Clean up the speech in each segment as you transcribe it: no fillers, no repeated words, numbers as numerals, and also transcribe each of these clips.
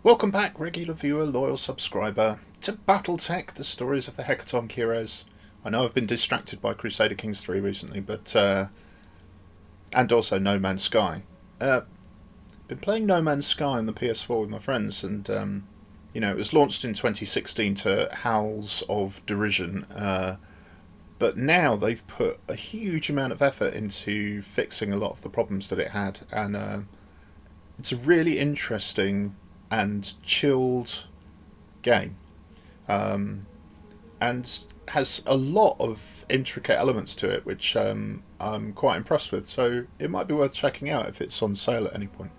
Welcome back, regular viewer, loyal subscriber, to BattleTech, the stories of the Hecatoncheires. I know I've been distracted by Crusader Kings 3 recently, but and also No Man's Sky. Been playing No Man's Sky on the PS4 with my friends, and it was launched in 2016 to howls of derision. But now they've put a huge amount of effort into fixing a lot of the problems that it had, and it's a really interesting and chilled game, and has a lot of intricate elements to it, which I'm quite impressed with. So it might be worth checking out if it's on sale at any point.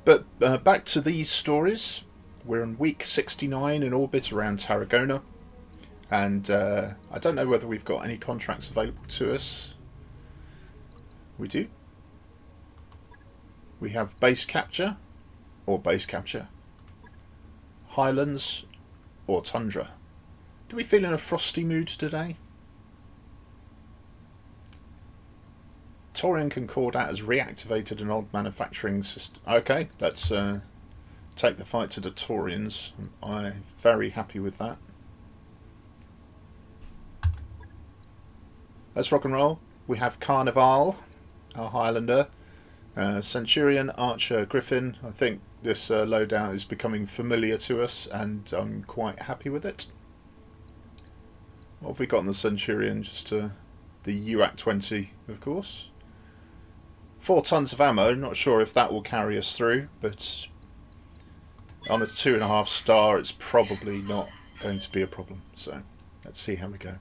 But back to these stories. We're on week 69 in orbit around Tarragona, and I don't know whether we've got any contracts available to us. We do. We have base capture, or base capture, highlands, or tundra. Do we feel in a frosty mood today? Taurian Concordat has reactivated an old manufacturing system. Okay, let's take the fight to the Taurians. I'm very happy with that. Let's rock and roll. We have Carnival, our Highlander, Centurion, Archer, Griffin. I think this loadout is becoming familiar to us, and I'm quite happy with it. What have we got in the Centurion? Just the UAC-20, of course. 4 tons of ammo. Not sure if that will carry us through, but on a 2.5 star, it's probably not going to be a problem. So let's see how we go.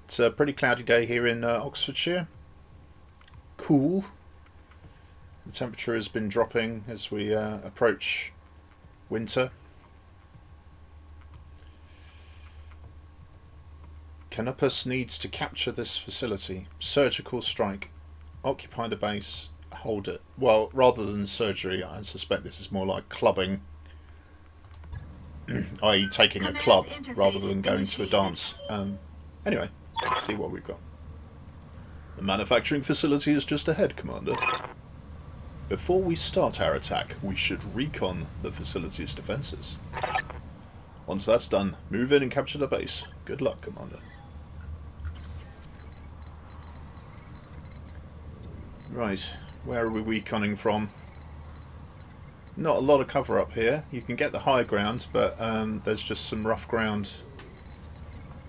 It's a pretty cloudy day here in Oxfordshire. Cool. The temperature has been dropping as we approach winter. Canopus needs to capture this facility. Surgical strike. Occupy the base. Hold it. Well, rather than surgery, I suspect this is more like clubbing. I.e. taking a club rather than going to a dance. Anyway, let's see what we've got. The manufacturing facility is just ahead, Commander. Before we start our attack, we should recon the facility's defences. Once that's done, move in and capture the base. Good luck, Commander. Right, where are we reconning from? Not a lot of cover up here. You can get the high ground, but there's just some rough ground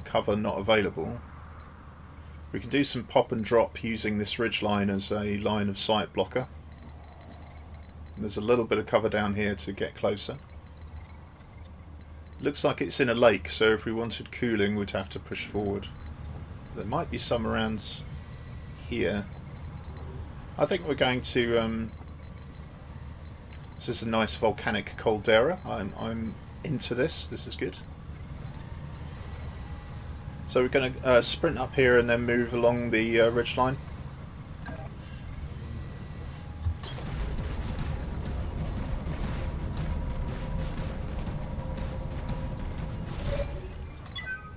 cover not available. We can do some pop and drop using this ridge line as a line of sight blocker. There's a little bit of cover down here to get closer. Looks like it's in a lake, so if we wanted cooling we'd have to push forward. There might be some around here. I think we're going to... this is a nice volcanic caldera. I'm into this. This is good. So we're going to sprint up here and then move along the ridgeline.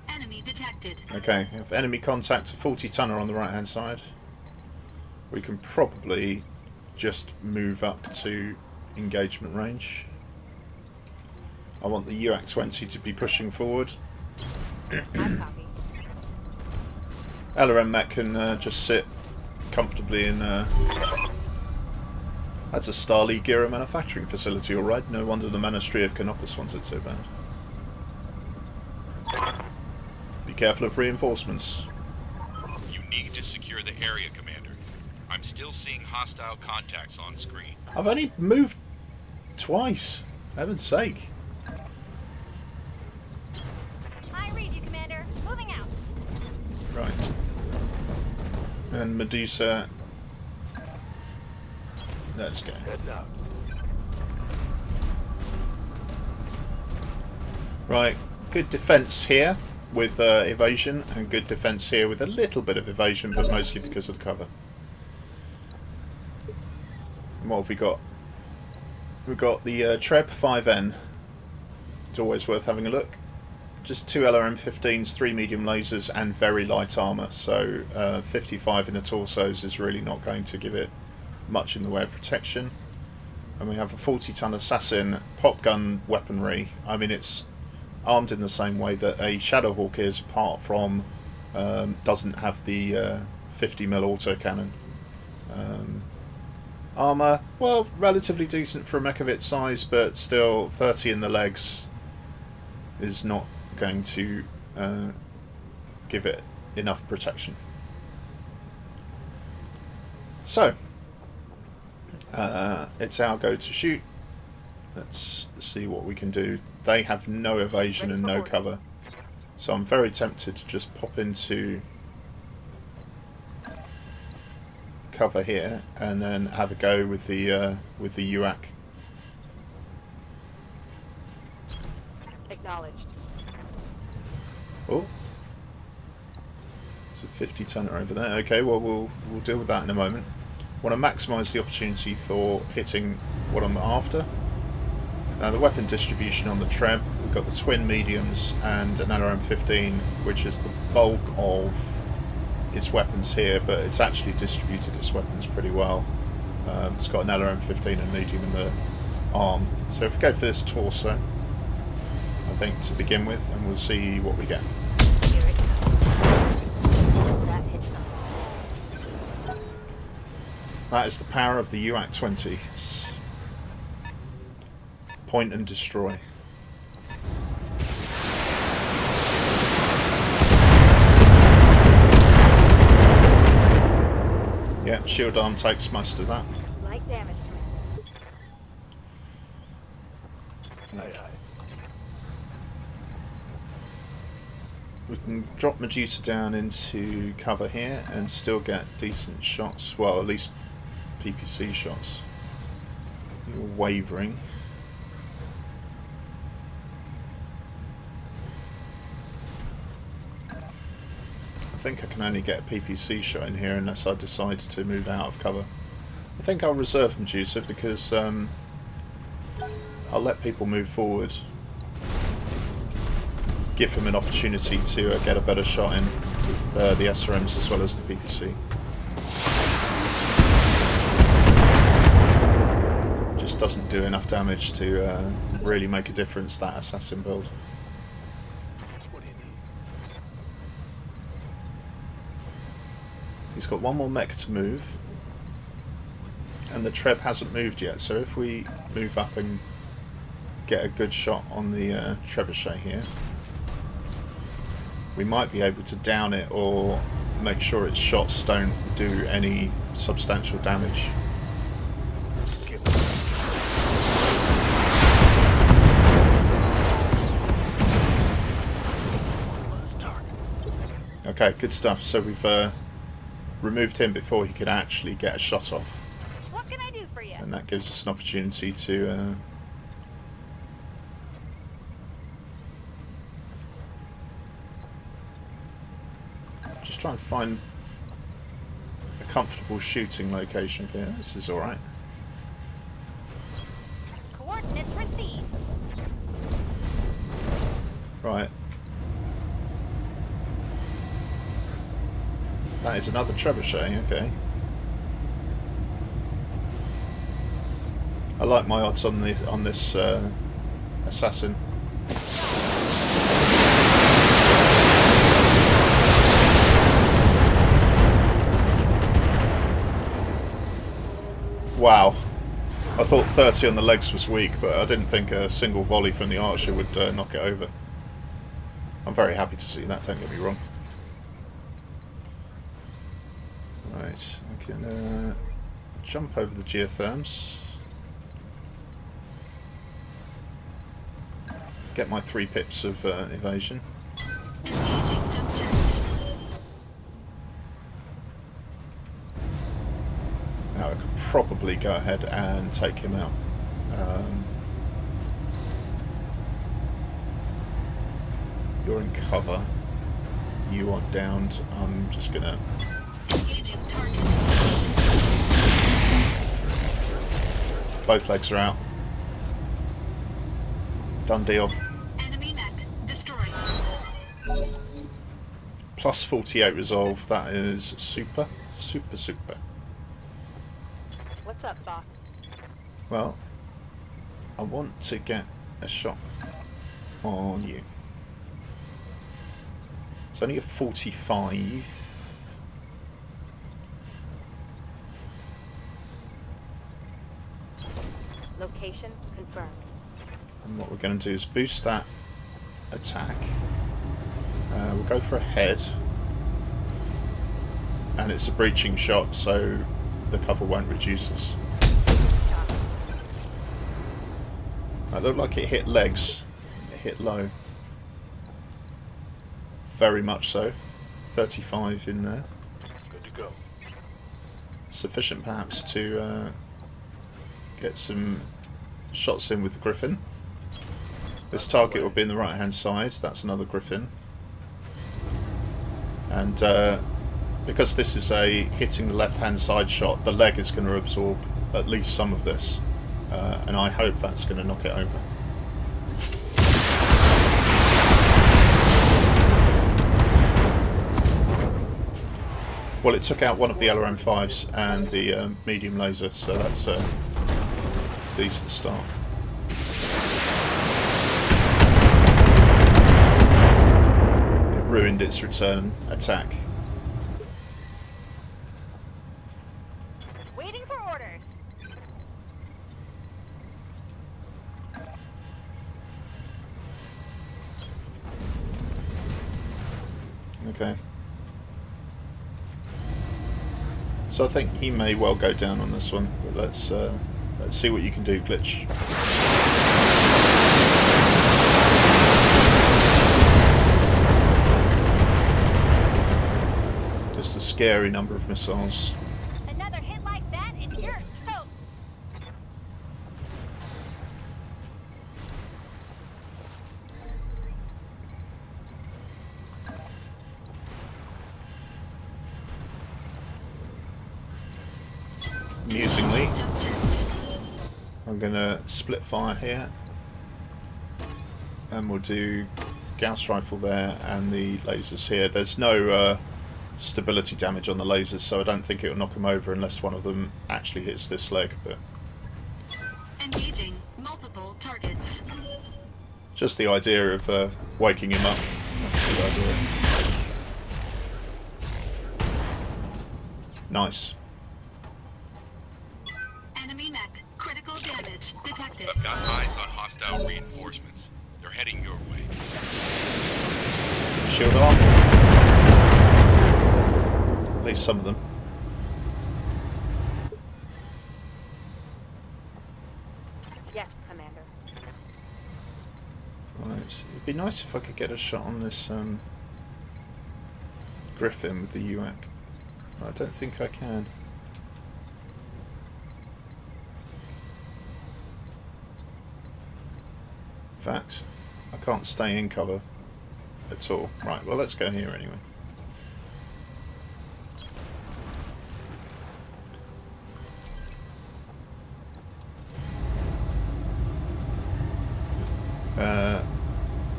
Enemy detected. Okay, if enemy contact, a 40 tonner on the right hand side. We can probably just move up to engagement range. I want the UAC-20 to be pushing forward. LRM Mech can just sit comfortably in... That's a Starly Gira manufacturing facility, alright. No wonder the Ministry of Canopus wants it so bad. Be careful of reinforcements. You need to secure the area, Commander. I'm still seeing hostile contacts on screen. I've only moved twice. Heaven's sake. I read you, Commander. Moving out. Right. And Medusa. Let's go. Right. Good defence here with evasion, and good defence here with a little bit of evasion, but mostly because of the cover. And what have we got? We've got the Treb 5N. It's always worth having a look. just 2 LRM-15s, 3 medium lasers, and very light armour. So 55 in the torsos is really not going to give it much in the way of protection. And we have a 40-ton assassin, pop gun weaponry. I mean, it's armed in the same way that a Shadowhawk is, apart from doesn't have the 50mm autocannon. Armour, well, relatively decent for a mech of its size, but still 30 in the legs is not going to give it enough protection. So, it's our go to shoot. Let's see what we can do. They have no evasion and no cover, so I'm very tempted to just pop into cover here and then have a go with the UAC. Acknowledged. Oh, it's a 50-tonner over there. Okay, well we'll deal with that in a moment. Want to maximise the opportunity for hitting what I'm after. Now the weapon distribution on the Treb, we've got the twin mediums and an LRM-15, which is the bulk of its weapons here, but it's actually distributed its weapons pretty well. It's got an LRM-15 and medium in the arm. So if we go for this torso, I think, to begin with, and we'll see what we get. Here it comes. That hits them. That is the power of the UAC-20. It's point and destroy. Yeah, shield arm takes most of that. Light damage. We can drop Medusa down into cover here and still get decent shots. Well, at least PPC shots. You're wavering. I think I can only get a PPC shot in here unless I decide to move out of cover. I think I'll reserve Medusa because I'll let people move forward. Give him an opportunity to get a better shot in with the SRMs as well as the PPC. Just doesn't do enough damage to really make a difference, that assassin build. He's got one more mech to move, and the Treb hasn't moved yet, so if we move up and get a good shot on the trebuchet here, we might be able to down it or make sure its shots don't do any substantial damage. Okay, good stuff. So we've removed him before he could actually get a shot off. What can I do for you? And that gives us an opportunity to just try and find a comfortable shooting location here. This is alright. Coordinates received. Right. That is another trebuchet, okay. I like my odds on this assassin. Wow. I thought 30 on the legs was weak, but I didn't think a single volley from the archer would knock it over. I'm very happy to see that, don't get me wrong. Right, I can jump over the geotherms. Get my 3 pips of evasion. Engaging subject. Now I could probably go ahead and take him out. You're in cover. You are downed. I'm just gonna... Engaging target. Both legs are out. Done deal. Enemy mech destroyed. plus 48 resolve. That is super, super, super. What's up, boss? Well, I want to get a shot on you. It's only a 45. Location confirmed. And what we're going to do is boost that attack. We'll go for a head. And it's a breaching shot, so the cover won't reduce us. It looked like it hit legs. It hit low. Very much so. 35 in there. Good to go. Sufficient perhaps to get some shots in with the Griffin. This target will be in the right hand side. That's another Griffin. And because this is a hitting the left hand side shot, the leg is going to absorb at least some of this. And I hope that's going to knock it over. Well, it took out one of the LRM5s and the medium laser, so that's a decent start. It ruined its return attack. Waiting for orders. Okay. So I think he may well go down on this one, but let's see what you can do, Glitch. Just a scary number of missiles. Another hit like that and you're toast. Amusingly, Objectives. I'm going to split fire here, and we'll do Gauss rifle there and the lasers here. There's no stability damage on the lasers, so I don't think it will knock them over unless one of them actually hits this leg. But Engaging multiple targets. just the idea of waking him up. That's the idea. Nice. Enemy mech. Critical damage detected. I've got eyes on hostile reinforcements. They're heading your way. Shield arm. At least some of them. Yes, Commander. Right. It'd be nice if I could get a shot on this Griffin with the UAC. I don't think I can. In fact, I can't stay in cover at all. Right, well, let's go here anyway.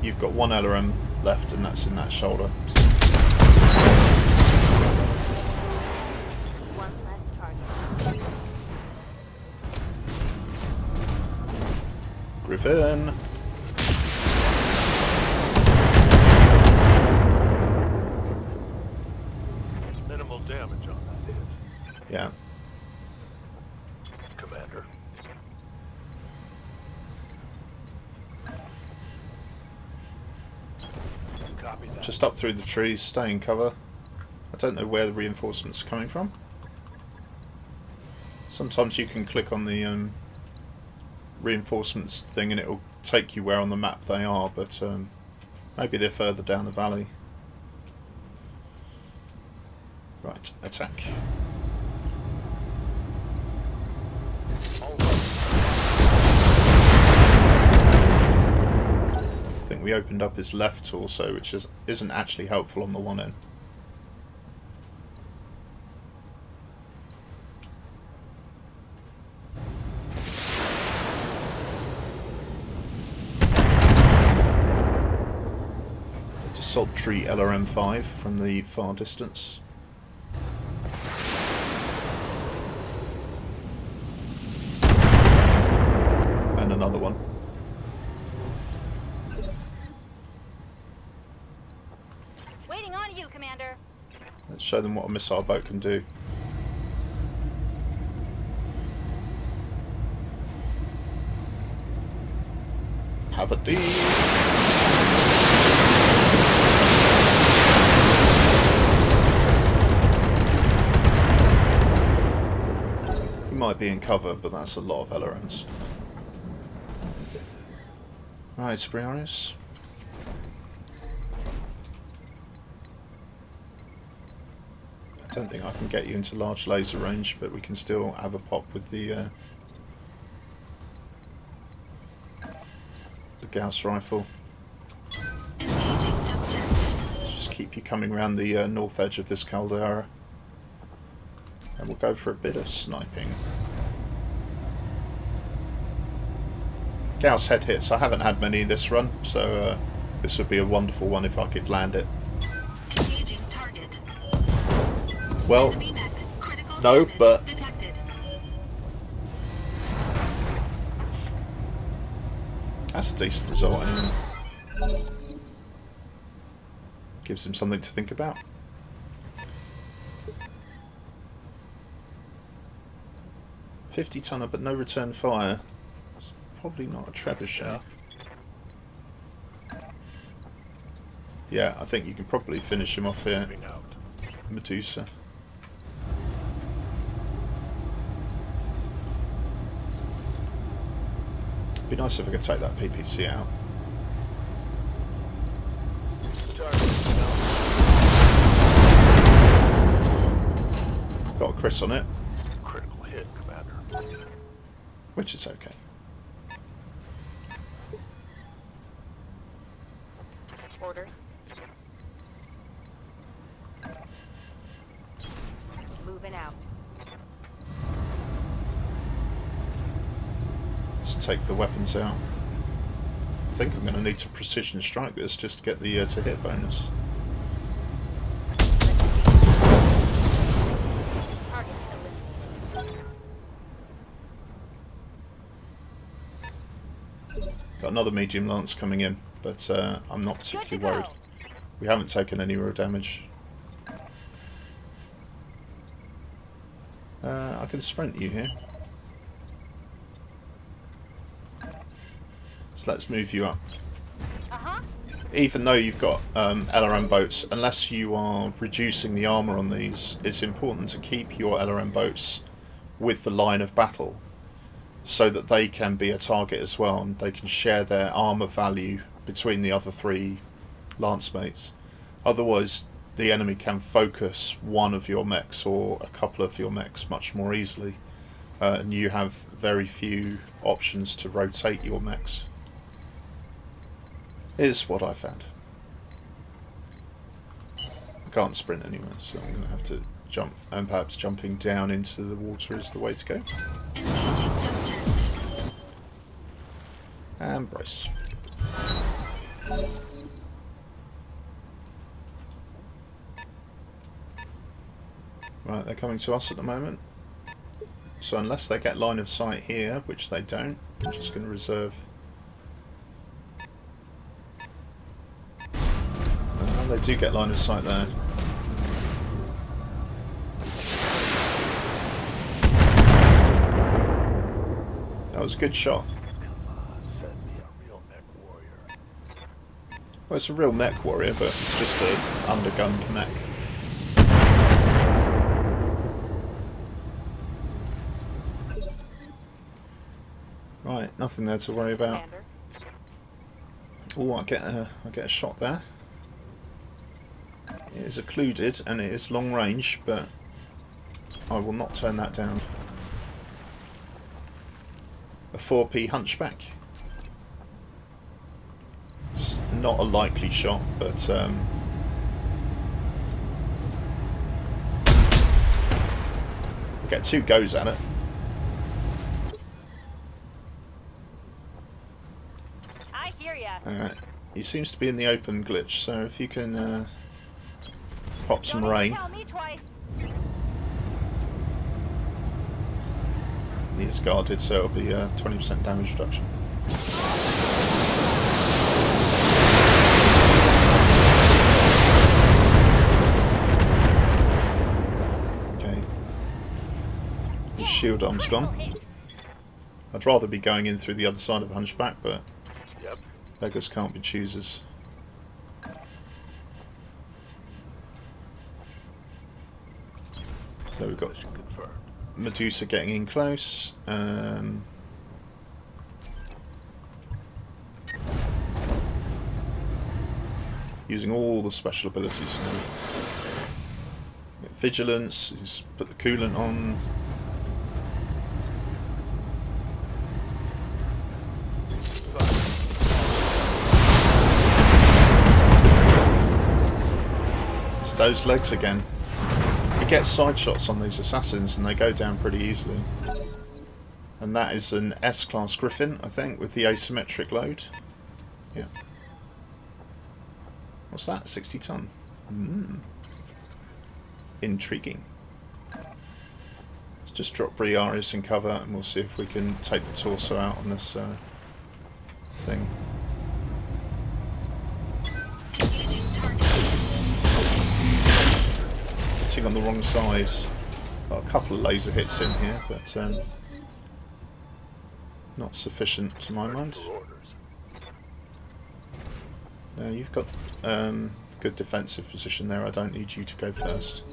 You've got one LRM left, and that's in that shoulder. One less target. Griffin! Minimal damage on that hit, Yeah. Commander. Copy that. Just up through the trees, stay in cover. I don't know where the reinforcements are coming from. Sometimes you can click on the reinforcements thing and it'll take you where on the map they are, but maybe they're further down the valley. Right, attack. I think we opened up his left torso, which isn't actually helpful on the one end. sultry LRM-5 from the far distance. And another one. Waiting on you, Commander. Let's show them what a missile boat can do. Have a deal. You might be in cover, but that's a lot of LRMs. Right, Briareous. I don't think I can get you into large laser range, but we can still have a pop with the Gauss rifle. Engaging jump jets. Let's just keep you coming around the north edge of this caldera. And we'll go for a bit of sniping. Gauss head hits. I haven't had many this run, so this would be a wonderful one if I could land it. Engaging target. Well, Enemy mech. Critical no, damage but detected. that's a decent result anyway. Gives him something to think about. $50-tonner, but no return fire. It's probably not a trebuchet. Yeah, I think you can probably finish him off here. Moving out. Medusa. It'd be nice if I could take that PPC out. Target. Got a crit on it, Critical hit, Commander. which is okay. Orders. Moving out. Let's take the weapons out. I think I'm going to need to precision strike this just to get the to hit bonus. Target eliminated. Got another medium lance coming in, but I'm not particularly worried. We haven't taken any real damage. I can sprint you here. So let's move you up. Uh-huh. Even though you've got LRM boats, unless you are reducing the armour on these, it's important to keep your LRM boats with the line of battle so that they can be a target as well, and they can share their armour value between the other three lance mates. Otherwise, the enemy can focus one of your mechs or a couple of your mechs much more easily, and you have very few options to rotate your mechs. Is what I found. I can't sprint anywhere, so I'm going to have to jump, and perhaps jumping down into the water is the way to go. Engaging jump jets. And brace. Right, they're coming to us at the moment. So unless they get line of sight here, which they don't, I'm just going to reserve. They do get line of sight there. That was a good shot. Send me a real mech warrior. Well, it's a real mech warrior, but it's just an undergunned mech. Right, nothing there to worry about. Commander. Oh, I get a shot there. It is occluded and it is long range, but I will not turn that down. A 4p hunchback. It's not a likely shot, but we'll get 2 goes at it. I hear ya. Alright, he seems to be in the open glitch, so if you can pop some Don't even rain. tell me twice. He is guarded, so it'll be a 20% damage reduction. Okay. His shield arm's gone. I'd rather be going in through the other side of Hunchback, but Yep. beggars can't be choosers. So we've got Mission confirmed. Medusa getting in close. Using all the special abilities now. Vigilance, he's put the coolant on. It's those legs again. You get side shots on these assassins and they go down pretty easily. And that is an S-class Griffin, I think, with the asymmetric load. Yeah. What's that? 60 ton. Intriguing. Let's just drop Briareous in cover and we'll see if we can take the torso out on this thing. Engaging target. Hitting on the wrong side. Got a couple of laser hits in here, but not sufficient to my mind. For orders. No, you've got good defensive position there. I don't need you to go first.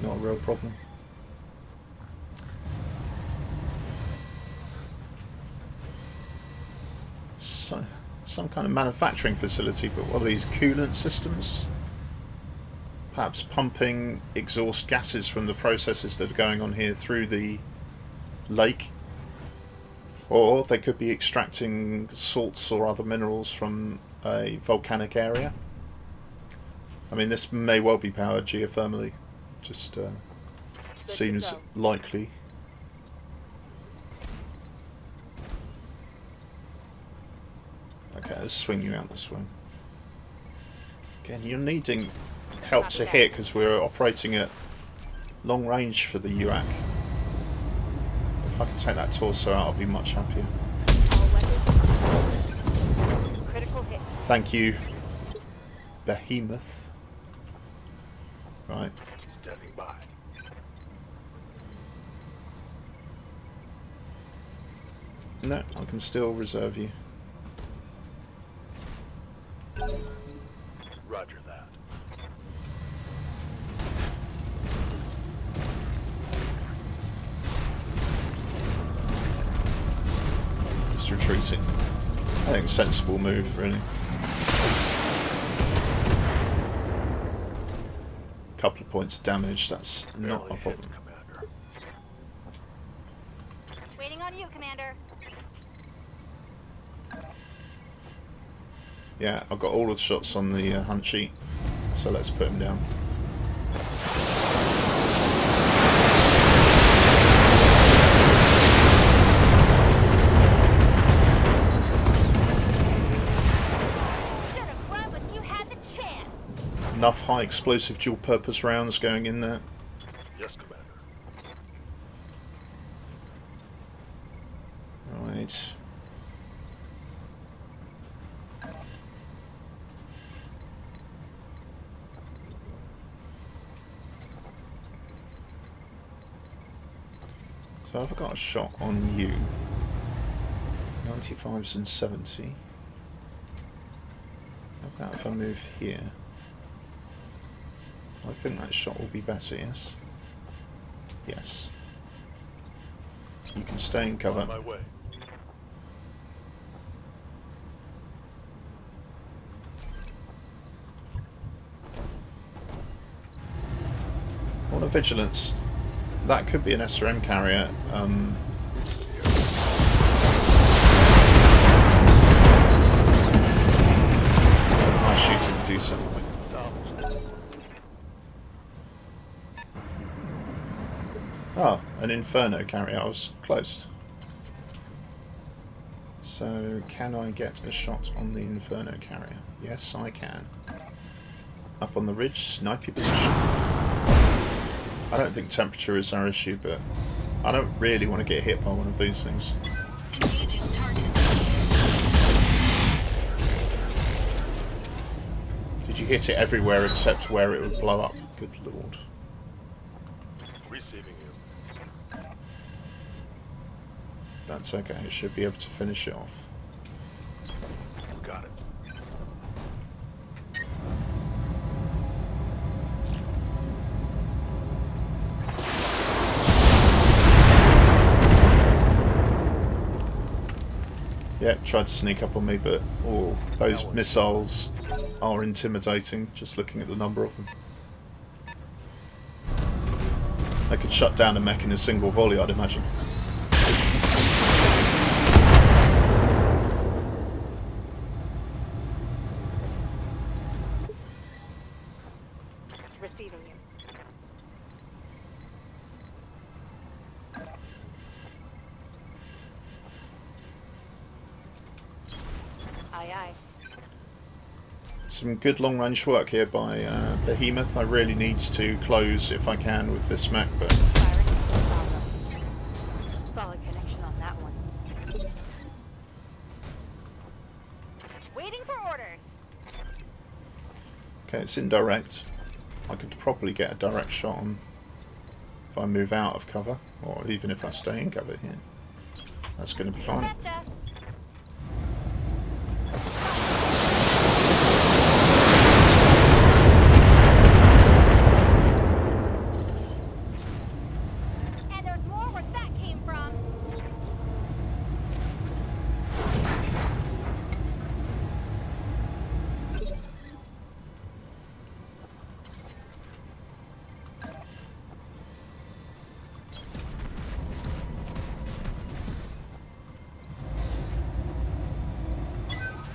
Not a real problem. So, some kind of manufacturing facility, but what are these coolant systems? Perhaps pumping exhaust gases from the processes that are going on here through the lake. Or they could be extracting salts or other minerals from a volcanic area. I mean, this may well be powered geothermally. Just seems likely. Okay, let's swing you out this way. Again, you're needing help to hit because we're operating at long range for the UAC. If I can take that torso out, I'll be much happier. All weapons. Critical hit. Thank you, Behemoth. Right. Standing by. No, I can still reserve you. Roger that. Just retreating. I think sensible move, really. Couple of points of damage, that's not Barely a hit, problem. Commander. Waiting on you, Commander. Yeah, I've got all of the shots on the hunt sheet, so let's put him down. Should have run when you had the chance. Enough high explosive dual purpose rounds going in there. Yes, Commander. Right. So I've got a shot on you. 95s and 70. How about if I move here? I think that shot will be better, yes? Yes. You can stay in cover. On my way. On a vigilance, that could be an SRM carrier. My shooting do something. Oh, an Inferno carrier. I was close. So, can I get a shot on the Inferno carrier? Yes, I can. Up on the ridge, snipe your position. I don't think temperature is our issue, but I don't really want to get hit by one of these things. Engaging target. Did you hit it everywhere except where it would blow up? Good lord. Receiving you. That's okay, it should be able to finish it off. Got it. Yeah, tried to sneak up on me, but those missiles are intimidating, just looking at the number of them. They could shut down a mech in a single volley, I'd imagine. Receiving you. Aye, aye. Some good long-range work here by Behemoth. I really need to close if I can with this mech, but Firing. No problem. Solid connection on that one. Waiting for orders. okay, it's indirect. I could probably get a direct shot on if I move out of cover, or even if I stay in cover here. That's going to be fine. Gotcha. And there's more where that came from.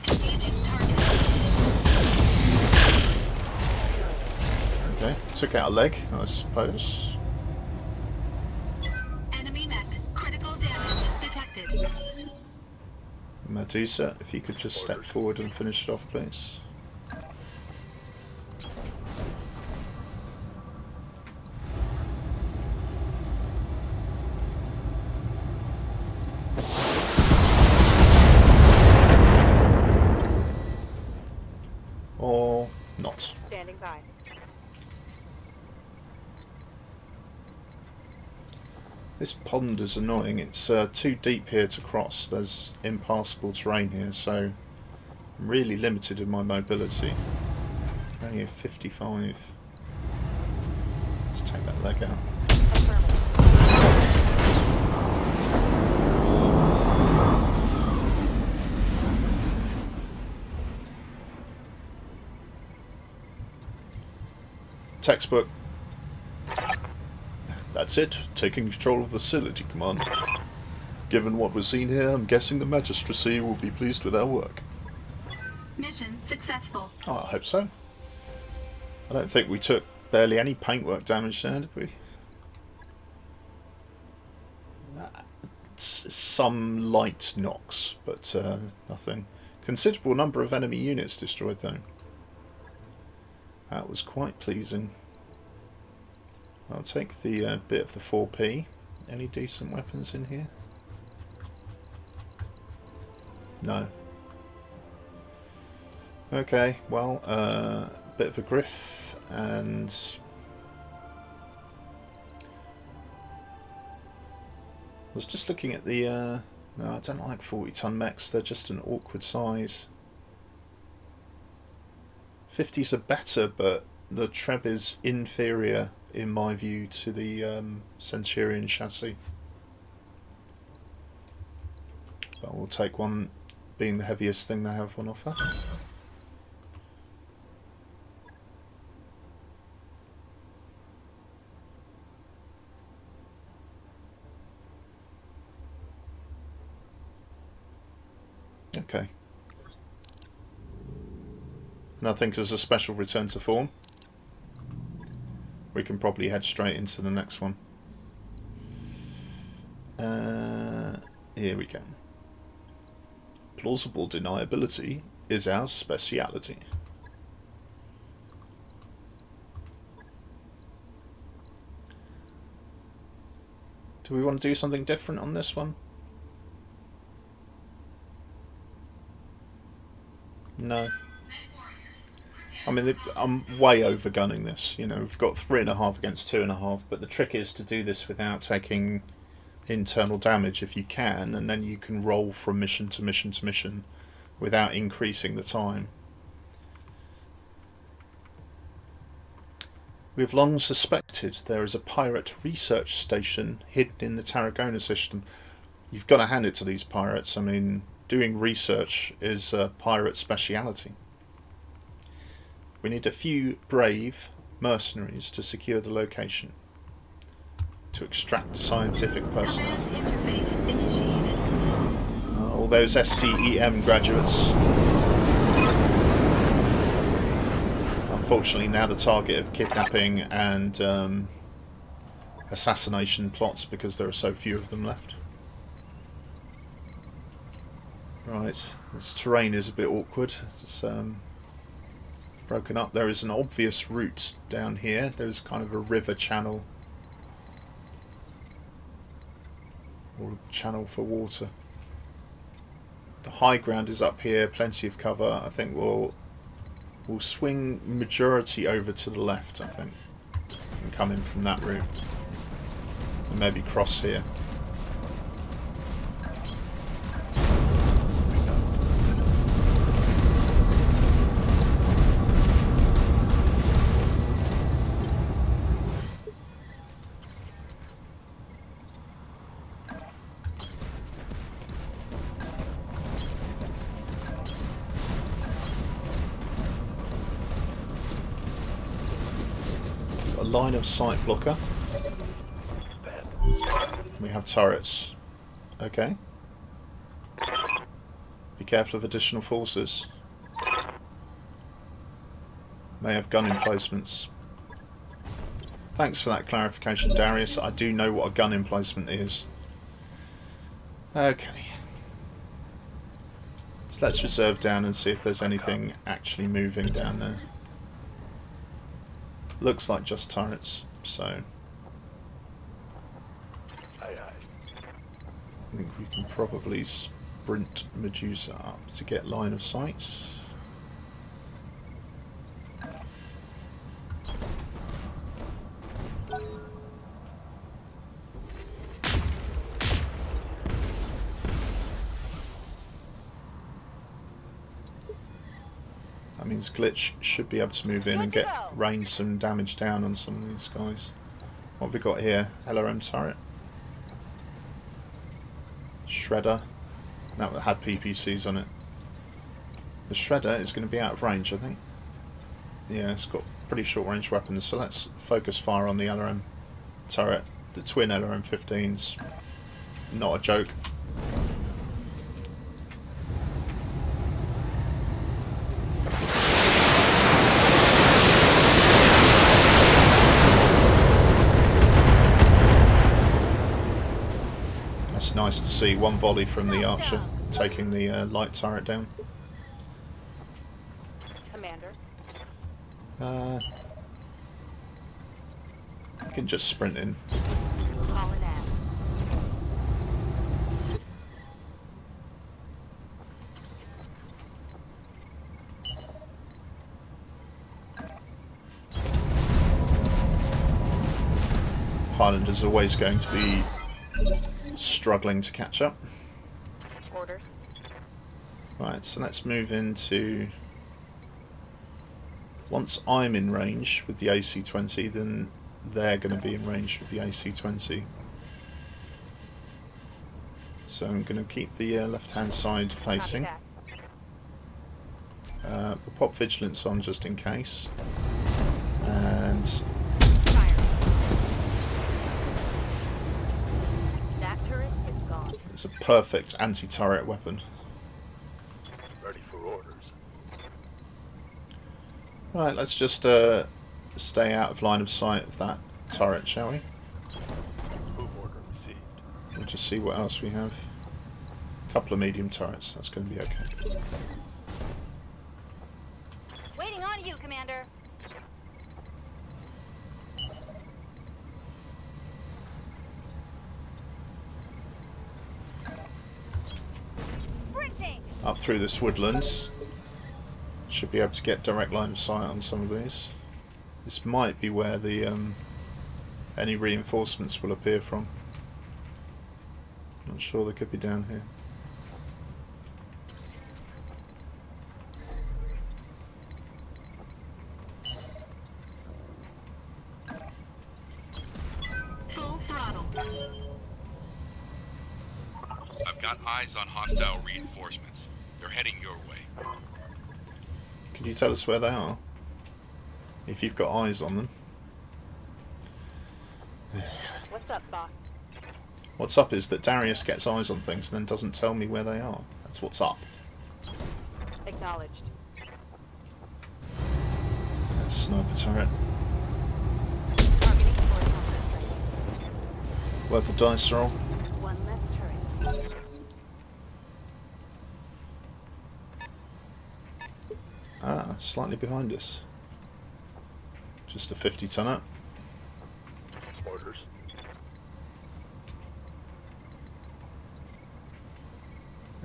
Engaging target. Okay, took out a leg, I suppose. Enemy mech. Critical damage detected. Medusa, if you could just step forward and finish it off, please. Or not. Standing by. This pond is annoying. It's too deep here to cross. There's impassable terrain here, so I'm really limited in my mobility. Only a 55. Let's take that leg out. Affirmative. Textbook. That's it. Taking control of the facility, Commander. Given what we're seeing here, I'm guessing the Magistracy will be pleased with our work. Mission successful. Oh, I hope so. I don't think we took barely any paintwork damage there, did we? Some light knocks, but nothing. Considerable number of enemy units destroyed, though. That was quite pleasing. I'll take the bit of the 4P. Any decent weapons in here? No. Okay, well, bit of a griff and I was just looking at the no, I don't like 40-ton mechs, they're just an awkward size. 50s are better, but the Treb is inferior in my view to the Centurion chassis. But we'll take one being the heaviest thing they have on offer. Okay. And I think as a special return to form, we can probably head straight into the next one. Here we go. Plausible deniability is our speciality. Do we want to do something different on this one? No. I mean, I'm way overgunning this. You know, we've got 3.5 against 2.5, but the trick is to do this without taking internal damage if you can, and then you can roll from mission to mission to mission without increasing the time. We've long suspected there is a pirate research station hidden in the Tarragona system. You've got to hand it to these pirates. I mean, doing research is a pirate speciality. We need a few brave mercenaries to secure the location, to extract scientific personnel. Command interface initiated. All those STEM graduates. Unfortunately, now the target of kidnapping and assassination plots because there are so few of them left. Right, this terrain is a bit awkward. It's broken up. There is an obvious route down here. There's kind of a river channel, or a channel for water. The high ground is up here, plenty of cover. I think we'll swing majority over to the left, I think, and come in from that route, and maybe cross here. Line of sight blocker. We have turrets. Okay. Be careful of additional forces. May have gun emplacements. Thanks for that clarification, Darius. I do know what a gun emplacement is. Okay. So let's reserve down and see if there's anything actually moving down there. Looks like just turrets, so I think we can probably sprint Medusa up to get line of sight. That means Glitch should be able to move in and rain some damage down on some of these guys. What have we got here? LRM turret. Shredder. That had PPCs on it. The Shredder is going to be out of range, I think. Yeah, it's got pretty short range weapons, so let's focus fire on the LRM turret. The twin LRM-15's not a joke. It's nice to see one volley from the archer taking the light turret down. Commander. You can just sprint in. Calling out. Highlander's always going to be struggling to catch up. Orders. Right, so let's move into... Once I'm in range with the AC-20, then they're going to be in range with the AC-20. So I'm going to keep the left-hand side facing. We'll pop Vigilance on just in case. And... That turret is gone. it's a perfect anti-turret weapon. Ready for orders. Right, let's just stay out of line of sight of that turret, shall we? Move order received. We'll just see what else we have. A couple of medium turrets, that's going to be okay. Waiting on you, Commander. Sprinting. Up through this woodland. Should be able to get direct line of sight on some of these. This might be where the any reinforcements will appear from. Not sure, they could be down here. Full throttle. I've got eyes on hostile reinforcements. They're heading your way. Can you tell us where they are? If you've got eyes on them. What's up, boss? What's up is that Darius gets eyes on things and then doesn't tell me where they are. That's what's up. Acknowledged. That's a sniper turret. Targeting horizontal strike. Worth a dice roll. One less turret. Ah, slightly behind us. Just a 50-tonner. Orders.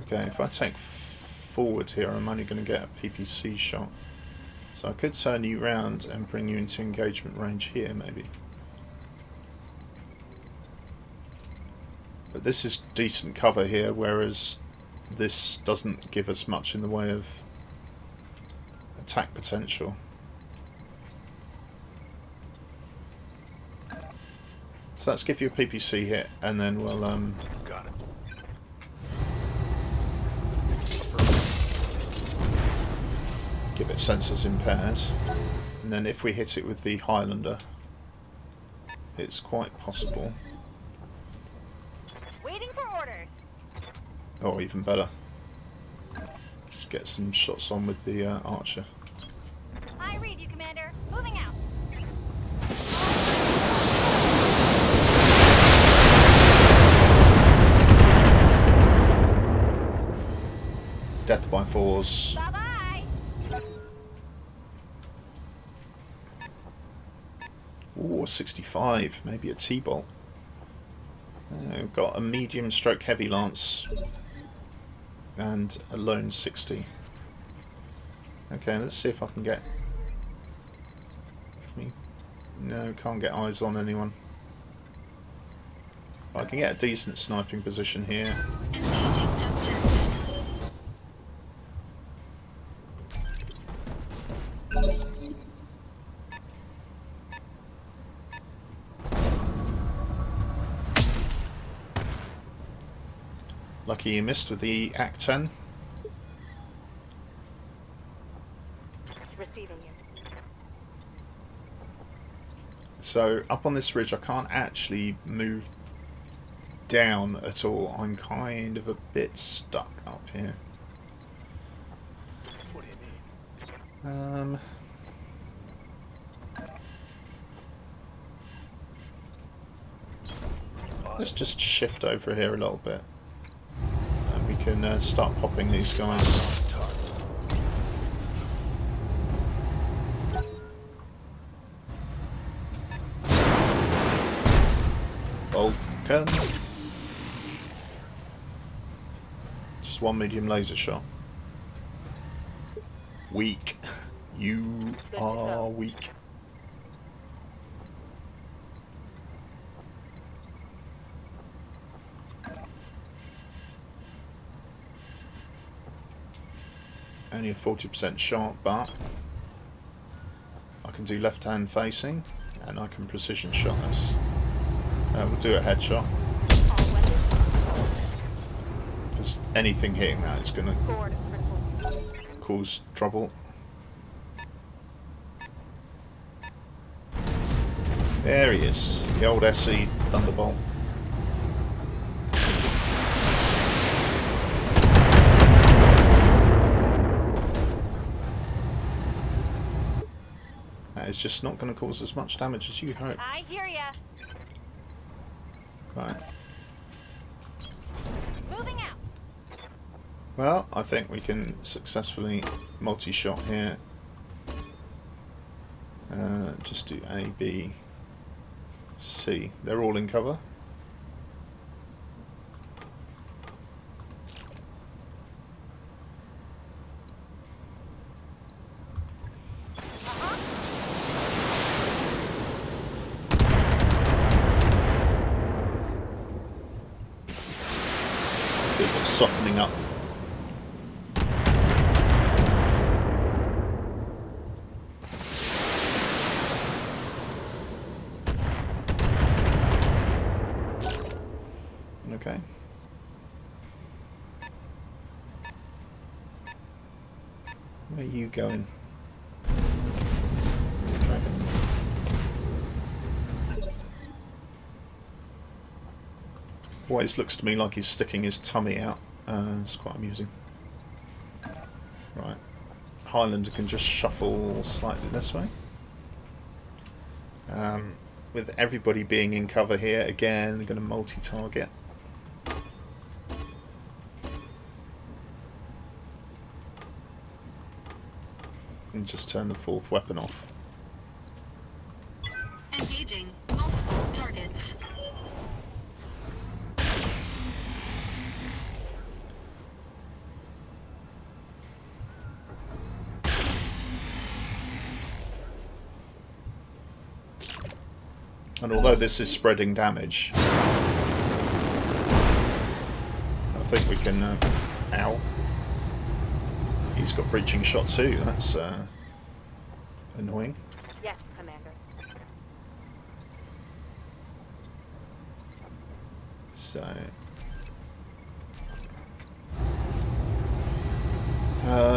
Okay, if I take forward here, I'm only going to get a PPC shot. So I could turn you round and bring you into engagement range here, maybe. But this is decent cover here, whereas this doesn't give us much in the way of attack potential. So let's give you a PPC hit, and then we'll Got it. give it sensors impaired. And then if we hit it with the Highlander, it's quite possible, Waiting for orders. or even better, just get some shots on with the Archer. I read you, Commander. Moving out. Death by fours. Bye-bye. Ooh, 65, maybe a T-bolt. We've got a medium stroke heavy lance and a lone 60. Okay, let's see if I can get... No, can't get eyes on anyone. I can get a decent sniping position here. Engaging subjects. Lucky you missed with the AC-10. Receiving you. So up on this ridge I can't actually move down at all. I'm kind of a bit stuck up here. What do you need? Let's just shift over here a little bit, and we can start popping these guys. Vulcan. Just one medium laser shot. Weak. You are weak. Only a 40% shot, but I can do left hand facing and I can precision shot this. We'll do a headshot, All weapons because anything hitting that is going to forward at critical. cause trouble. There he is, the old SE Thunderbolt. That is just not going to cause as much damage as you hope. I hear ya. Right. Well, I think we can successfully multi-shot here. Just do A, B, C. They're all in cover. People softening up. Okay. Where are you going? Dragon. Always looks to me like he's sticking his tummy out. It's quite amusing. Right. Highlander can just shuffle slightly this way. With everybody being in cover here, again, we're going to multi-target. And just turn the fourth weapon off. Engaging multiple targets. And although this is spreading damage, I think we can... ow. He's got breaching shot too, that's annoying. Yes, Commander. So...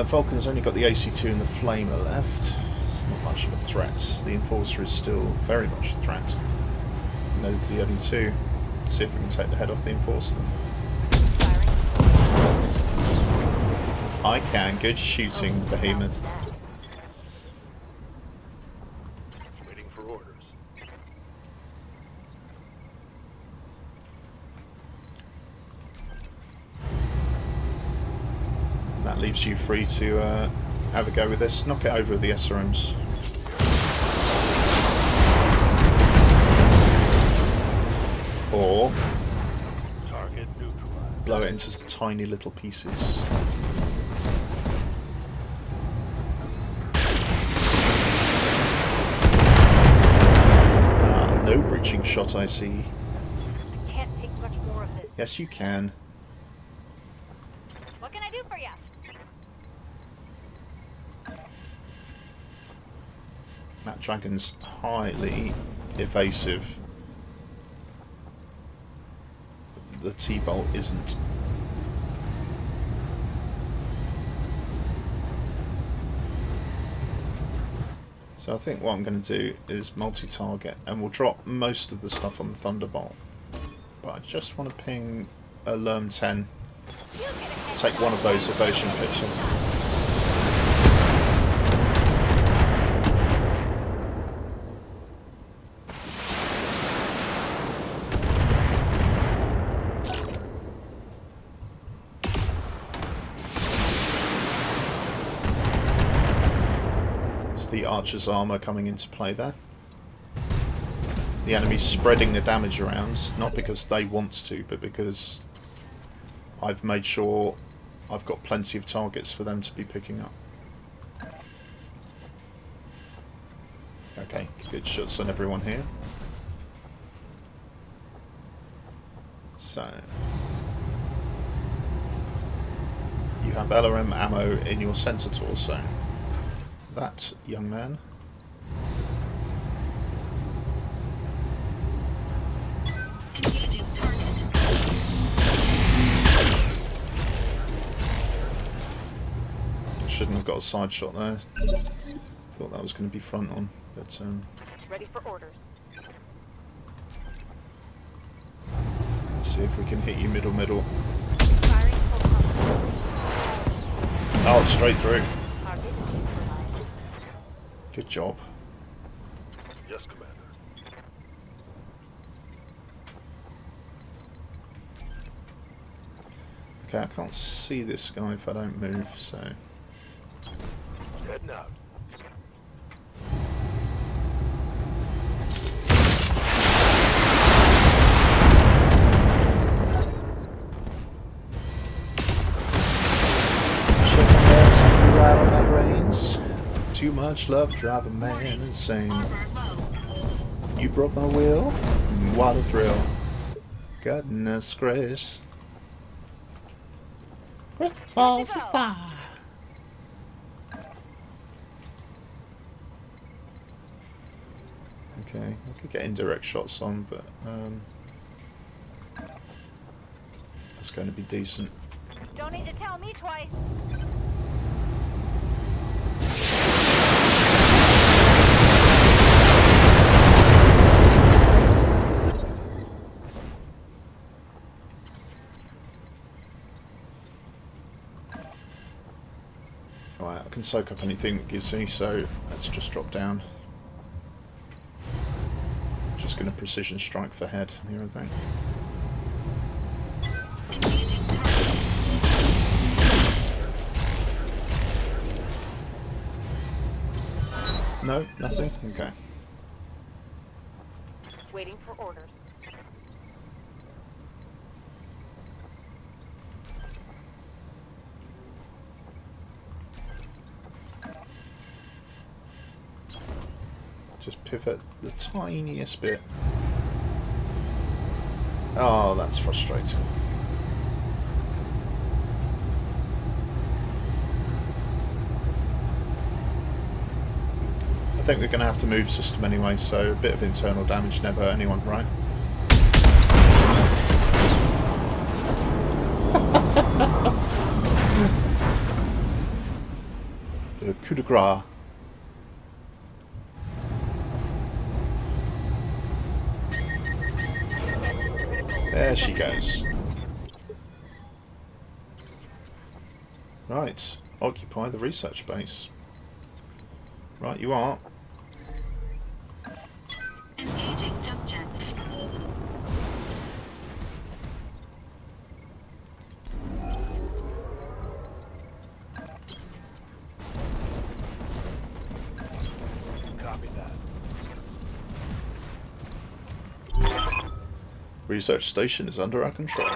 Vulcan's only got the AC2 and the Flamer left. It's not much of a threat. The Enforcer is still very much a threat. And those are the only two. Let's see if we can take the head off the Enforcer then. Firing. I can. Good shooting, Behemoth. Waiting for orders. That leaves you free to have a go with this. Knock it over with the SRMs. Or Target neutralized. blow it into tiny little pieces. No breaching shot, I see. I can't take much more of this. Yes, you can. What can I do for you? That dragon's highly evasive. The T-bolt isn't. So I think what I'm going to do is multi-target, and we'll drop most of the stuff on the Thunderbolt. But I just want to ping a Lerm 10. Take one of those evasion pips off. The archer's armour coming into play there. The enemy's spreading the damage around, not because they want to, but because I've made sure I've got plenty of targets for them to be picking up. Okay, good shots on everyone here. So you have LRM ammo in your centre torso. That young man. Engaging target. Shouldn't have got a side shot there. Thought that was going to be front on, but Ready for orders. let's see if we can hit you middle. Firing full cover. Oh, straight through. Target neutralized. Good job. Yes, Commander. Okay, I can't see this guy if I don't move, so... Heading out. Shaking nerves and you rattle my brains. Too much love drive a man insane. Armor low. You broke my will, what a thrill. Goodness gracious. Balls of fire. Okay, I could get indirect shots on, but that's going to be decent. Don't need to tell me twice. Alright, I can soak up anything that gives me, so let's just drop down. Just going to precision strike for head here, I think. Engaging target. No, nothing? Okay. Waiting for orders. Just pivot the tiniest bit. Oh, that's frustrating. I think we're going to have to move system anyway, so a bit of internal damage never hurt anyone, right? The coup de grace. There she goes. Right, occupy the research base. Right, you are. Engaging jump jets. Copy that. Research station is under our control.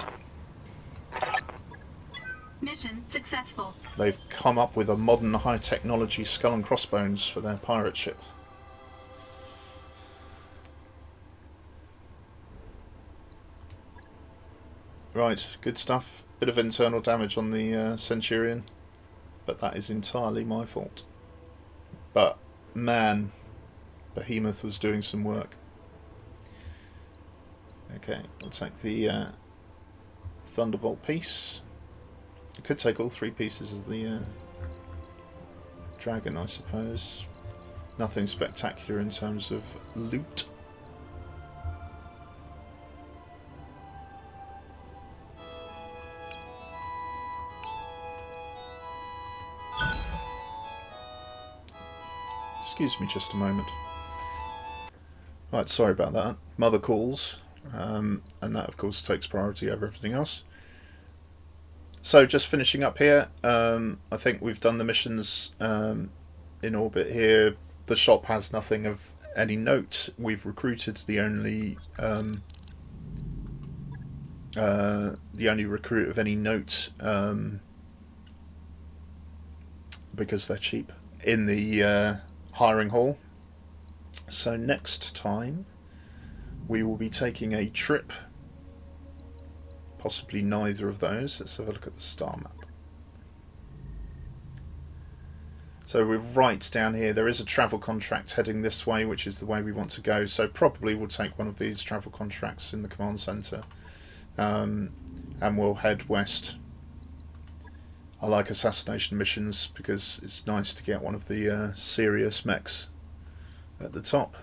Mission successful. They've come up with a modern high technology skull and crossbones for their pirate ship. Right, good stuff. Bit of internal damage on the Centurion, but that is entirely my fault. But man, Behemoth was doing some work. Okay, we'll take the Thunderbolt piece. I could take all three pieces of the dragon, I suppose. Nothing spectacular in terms of loot. Excuse me just a moment. Right, sorry about that. Mother calls, and that of course takes priority over everything else. So just finishing up here, I think we've done the missions in orbit here. The shop has nothing of any note. We've recruited the only recruit of any note because they're cheap in the hiring hall. So next time we will be taking a trip. Possibly neither of those. Let's have a look at the star map. So we're right down here. There is a travel contract heading this way, which is the way we want to go. So probably we'll take one of these travel contracts in the command centre. And we'll head west. I like assassination missions because it's nice to get one of the serious mechs at the top.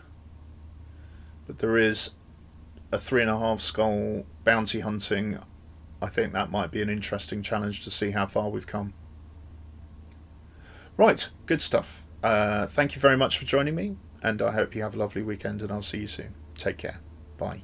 But there is a 3.5 skull bounty hunting. I think that might be an interesting challenge to see how far we've come. Right, good stuff. Thank you very much for joining me, and I hope you have a lovely weekend, and I'll see you soon. Take care. Bye.